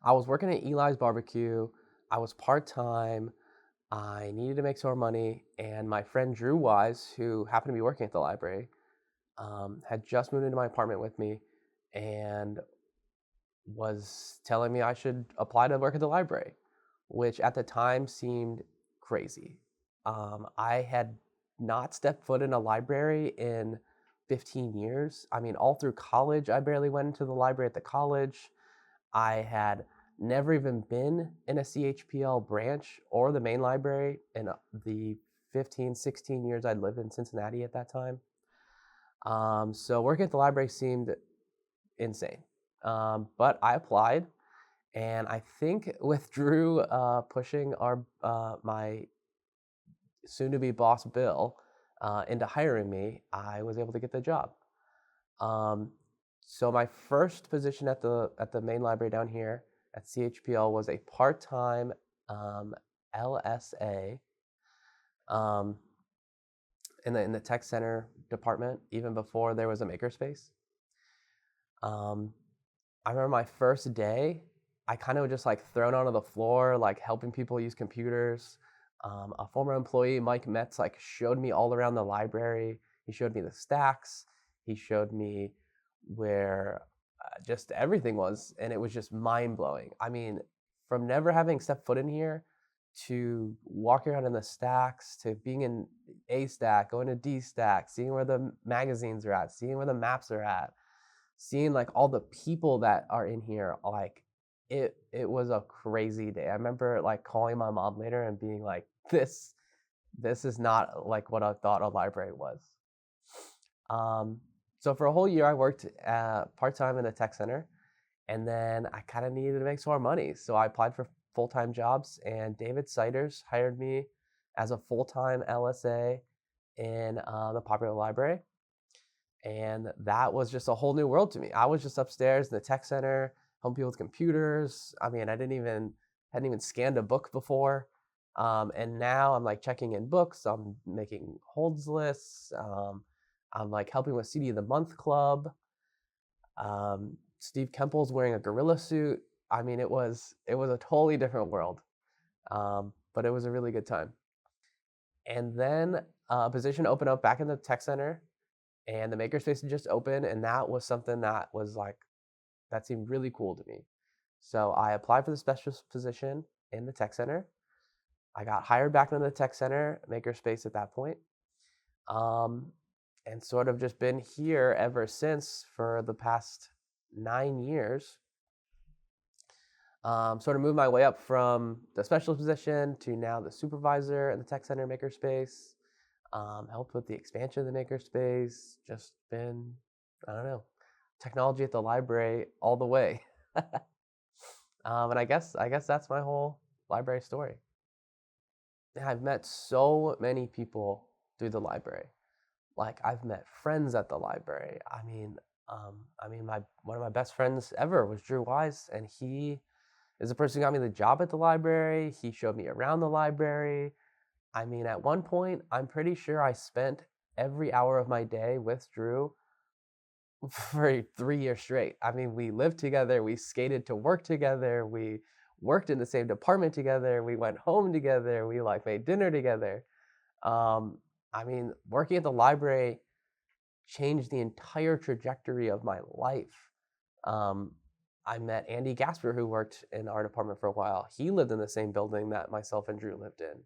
I was working at Eli's Barbecue. I was part-time. I needed to make some more money, and my friend Drew Wise, who happened to be working at the library, had just moved into my apartment with me and was telling me I should apply to work at the library, which at the time seemed crazy. I had not stepped foot in a library in 15 years. I mean, all through college, I barely went into the library at the college. I had never even been in a CHPL branch or the main library in the 15, 16 years I'd lived in Cincinnati at that time. So working at the library seemed insane. But I applied, and I think with Drew pushing my soon-to-be boss Bill into hiring me, I was able to get the job. So my first position at the main library down here at CHPL was a part-time LSA um, in the tech center department, even before there was a Makerspace. Um, I remember my first day, I kind of just like thrown onto the floor, like helping people use computers. A former employee, Mike Metz, like showed me all around the library. He showed me the stacks. He showed me where just everything was, and it was just mind blowing. I mean, from never having stepped foot in here to walking around in the stacks to being in A stack, going to D stack, seeing where the magazines are at, seeing where the maps are at, seeing like all the people that are in here, like it was a crazy day. I remember like calling my mom later and being like, this is not like what I thought a library was. So for a whole year, I worked part-time in the tech center, and then I kind of needed to make some more money. So I applied for full-time jobs, and David Siders hired me as a full-time LSA in the Popular Library. And that was just a whole new world to me. I was just upstairs in the tech center, helping people with computers. I mean, hadn't even scanned a book before. And now I'm like checking in books. I'm making holds lists. I'm like helping with CD of the Month Club. Steve Kemple's wearing a gorilla suit. I mean, it was a totally different world, but it was a really good time. And then a position opened up back in the tech center, and the Makerspace had just opened, and that was something that was like that seemed really cool to me. So I applied for the specialist position in the tech center. I got hired back into the tech center, Makerspace at that point, um, and sort of just been here ever since for the past 9 years. Sort of moved my way up from the specialist position to now the supervisor in the tech center Makerspace. Helped with the expansion of the Makerspace. Just been, I don't know, technology at the library all the way. And I guess that's my whole library story. I've met so many people through the library. Like I've met friends at the library. My one of my best friends ever was Drew Wise, and he is the person who got me the job at the library. He showed me around the library. I mean, at one point, I'm pretty sure I spent every hour of my day with Drew for 3 years straight. I mean, we lived together, we skated to work together, we worked in the same department together, we went home together, we like made dinner together. Um, I mean, working at the library changed the entire trajectory of my life. Um, I met Andy Gasper, who worked in our department for a while. He lived in the same building that myself and Drew lived in.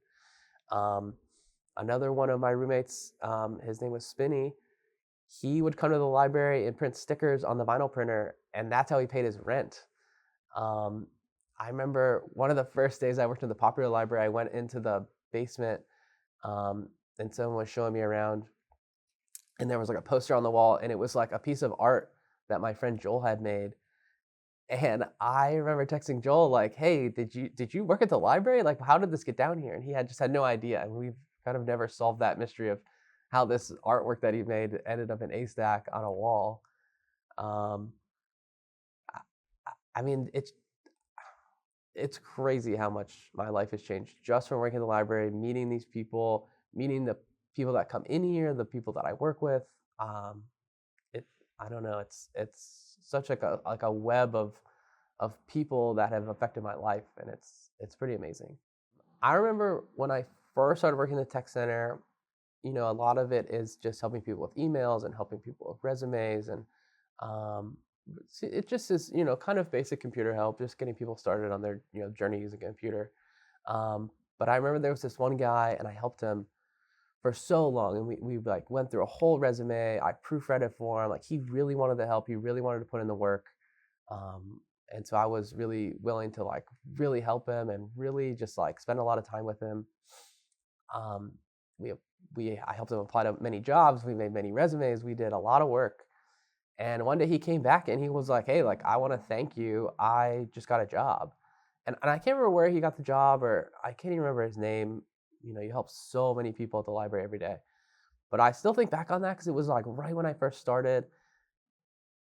Another one of my roommates, his name was Spinny. He would come to the library and print stickers on the vinyl printer, and that's how he paid his rent. Um, I remember one of the first days I worked in the Popular Library, I went into the basement, and someone was showing me around, and there was like a poster on the wall, and it was like a piece of art that my friend Joel had made. And I remember texting Joel like, "Hey, did you work at the library? Like, how did this get down here?" And he had just had no idea. And we've kind of never solved that mystery of how this artwork that he made ended up in a stack on a wall. Um, I mean, it's crazy how much my life has changed just from working at the library, meeting these people, meeting the people that come in here, the people that I work with. Um, it I don't know. It's such like a web of of people that have affected my life, and it's pretty amazing. I remember when I first started working in the tech center, a lot of it is just helping people with emails and helping people with resumes, and um, it just is, kind of basic computer help, just getting people started on their, journey using a computer. Um, but I remember there was this one guy, and I helped him for so long, and we like went through a whole resume. I proofread it for him. Like, he really wanted the help. He really wanted to put in the work. Um, and so I was really willing to like really help him and really just like spend a lot of time with him. Um, we I helped him apply to many jobs. We made many resumes. We did a lot of work. And one day he came back and he was like, "Hey, like, I want to thank you. I just got a job." And I can't remember where he got the job, or I can't even remember his name. You help so many people at the library every day. But I still think back on that because it was like right when I first started,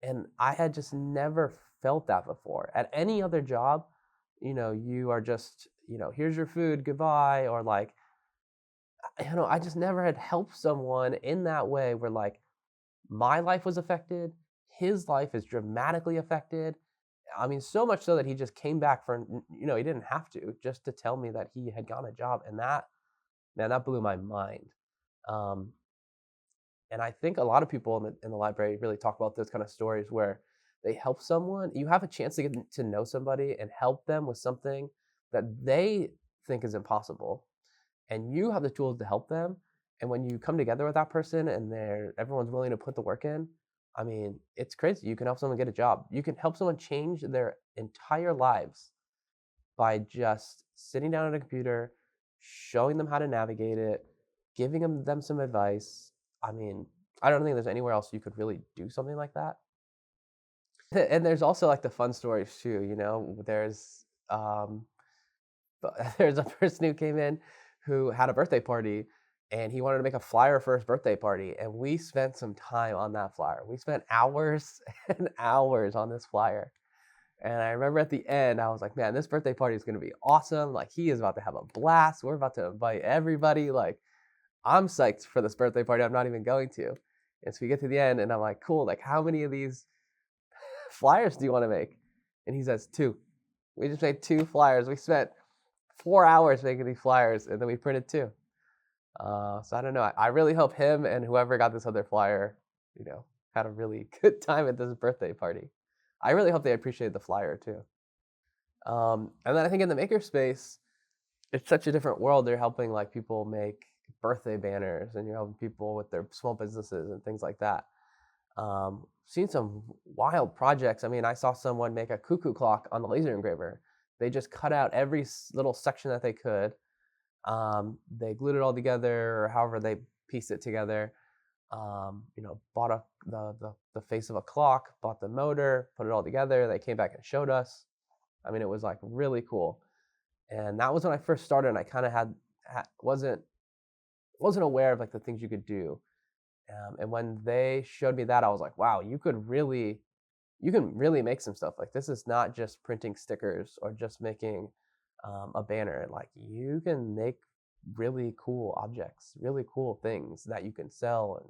and I had just never felt that before. At any other job, you are just, here's your food, goodbye, or like, I just never had helped someone in that way where like my life was affected, his life is dramatically affected. I mean, so much so that he just came back for, he didn't have to, just to tell me that he had gotten a job. And that, man, that blew my mind. Um, and I think a lot of people in the library really talk about those kind of stories where they help someone. You have a chance to get to know somebody and help them with something that they think is impossible, and you have the tools to help them. And when you come together with that person and everyone's willing to put the work in, I mean, it's crazy. You can help someone get a job. You can help someone change their entire lives by just sitting down at a computer, showing them how to navigate it, giving them some advice. I mean, I don't think there's anywhere else you could really do something like that. And there's also like the fun stories too. There's a person who came in who had a birthday party, and he wanted to make a flyer for his birthday party, and we spent some time on that flyer. We spent hours and hours on this flyer. And I remember at the end, I was like, man, this birthday party is going to be awesome. Like, he is about to have a blast. We're about to invite everybody. Like, I'm psyched for this birthday party. I'm not even going to. And so we get to the end, and I'm like, cool. Like, how many of these flyers do you want to make? And he says, two. We just made two flyers. We spent 4 hours making these flyers, and then we printed two. So I don't know. I really hope him and whoever got this other flyer, had a really good time at this birthday party. I really hope they appreciated the flyer too. And then I think in the makerspace, it's such a different world. They're helping like people make birthday banners, and you're helping people with their small businesses and things like that. Seen some wild projects. I mean, I saw someone make a cuckoo clock on the laser engraver. They just cut out every little section that they could. They glued it all together, or however they pieced it together. Bought the face of a clock, bought the motor, put it all together. They came back and showed us. I mean, it was like really cool. And that was when I first started, and I kind of wasn't aware of like the things you could do. And when they showed me that, I was like, wow, you can really make some stuff. Like, this is not just printing stickers or just making a banner. Like, you can make really cool objects, really cool things that you can sell and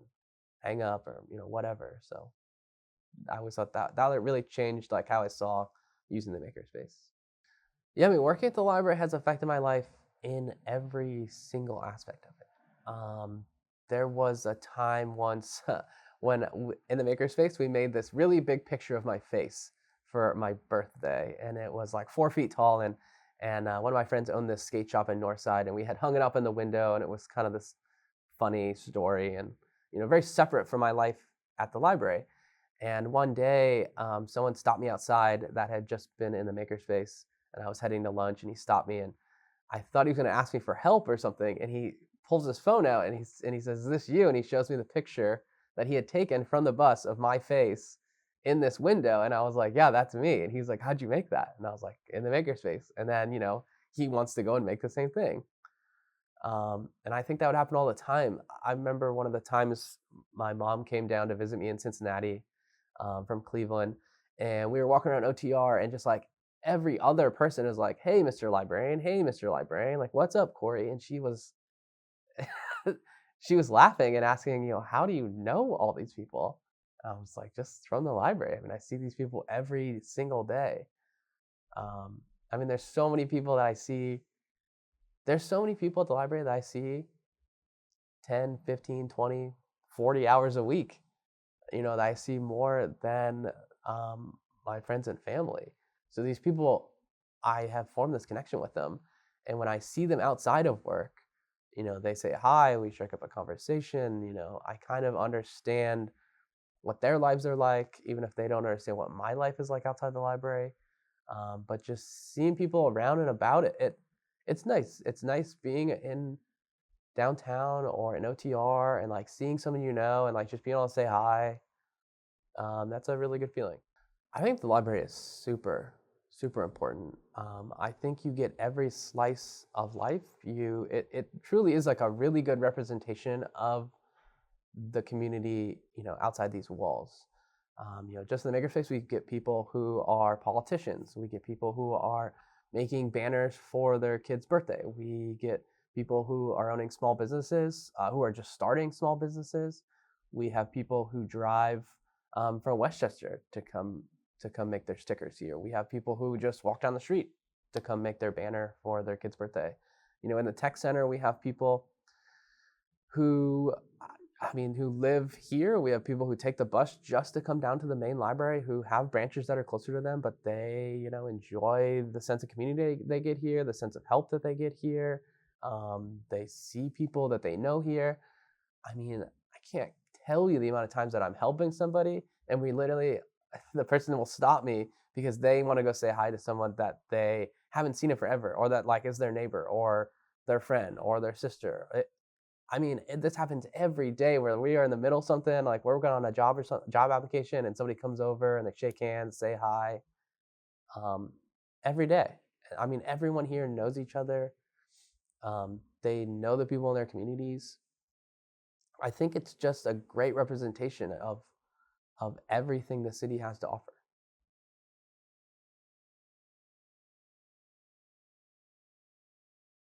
hang up, or whatever. So I always thought that really changed like how I saw using the makerspace. Yeah, I mean, working at the library has affected my life in every single aspect of it. There was a time once when in the makerspace we made this really big picture of my face for my birthday, and it was like 4 feet tall. And one of my friends owned this skate shop in Northside, and we had hung it up in the window, and it was kind of this funny story, and very separate from my life at the library. And one day, someone stopped me outside that had just been in the makerspace, and I was heading to lunch, and he stopped me, and I thought he was going to ask me for help or something, and he pulls his phone out, and he says, "Is this you?" And he shows me the picture that he had taken from the bus of my face in this window, and I was like, "Yeah, that's me." And he's like, "How'd you make that?" And I was like, "In the makerspace." And then he wants to go and make the same thing. And I think that would happen all the time. I remember one of the times my mom came down to visit me in Cincinnati from Cleveland, and we were walking around OTR, and just like every other person is like, "Hey, Mr. Librarian. Hey, Mr. Librarian. Like, what's up, Corey?" And she was she was laughing and asking, "How do you know all these people?" I was like, "Just from the library. I mean, I see these people every single day." I mean, there's so many people that I see. There's so many people at the library that I see 10, 15, 20, 40 hours a week, that I see more than my friends and family. So these people, I have formed this connection with them. And when I see them outside of work, they say hi, we strike up a conversation, I kind of understand what their lives are like, even if they don't understand what my life is like outside the library. But just seeing people around and about it's nice. It's nice being in downtown or in OTR and like seeing someone and like just being able to say hi. That's a really good feeling. I think the library is super, super important. I think you get every slice of life. It truly is like a really good representation of the community, outside these walls. Just in the makerspace, we get people who are politicians. We get people who are making banners for their kid's birthday. We get people who are owning small businesses, who are just starting small businesses. We have people who drive from Westchester to come make their stickers here. We have people who just walk down the street to come make their banner for their kid's birthday. In the tech center, we have people who who live here. We have people who take the bus just to come down to the main library, who have branches that are closer to them, but they, enjoy the sense of community they get here, the sense of help that they get here. They see people that they know here. I can't tell you the amount of times that I'm helping somebody and the person will stop me because they want to go say hi to someone that they haven't seen in forever, or that like is their neighbor or their friend or their sister. This happens every day where we are in the middle of something, like we're working on a job or job application, and somebody comes over and they shake hands, say hi. Every day. Everyone here knows each other. They know the people in their communities. I think it's just a great representation of everything the city has to offer.